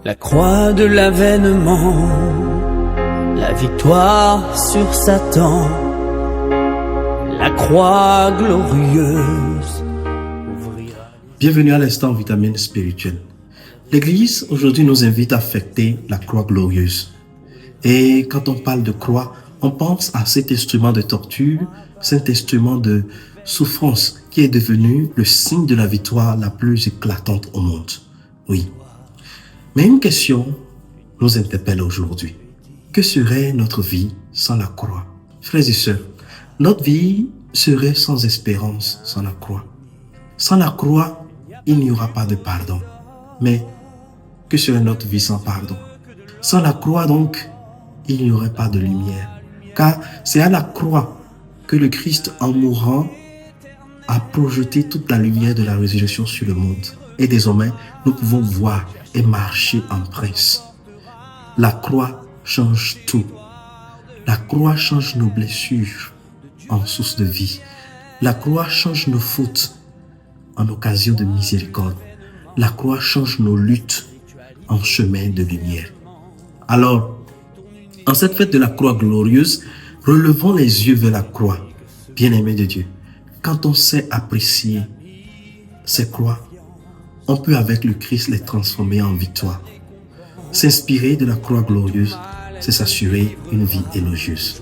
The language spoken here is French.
La croix de l'avènement, la victoire sur Satan, la croix glorieuse ouvrira... Bienvenue à l'instant vitamine spirituelle. L'Église aujourd'hui nous invite à fêter la croix glorieuse. Et quand on parle de croix, on pense à cet instrument de torture, cet instrument de souffrance qui est devenu le signe de la victoire la plus éclatante au monde. Oui. Mais une question nous interpelle aujourd'hui. Que serait notre vie sans la croix? Frères et sœurs, notre vie serait sans espérance sans la croix. Sans la croix, il n'y aura pas de pardon. Mais que serait notre vie sans pardon? Sans la croix donc, il n'y aurait pas de lumière. Car c'est à la croix que le Christ, en mourant, a projeté toute la lumière de la résurrection sur le monde. Et désormais, nous pouvons voir et marcher en prince. La croix change tout. La croix change nos blessures en source de vie. La croix change nos fautes en occasion de miséricorde. La croix change nos luttes en chemin de lumière. Alors, en cette fête de la croix glorieuse, relevons les yeux vers la croix. Bien-aimés de Dieu, quand on sait apprécier ces croix, on peut avec le Christ les transformer en victoire. S'inspirer de la croix glorieuse, c'est s'assurer une vie élogieuse.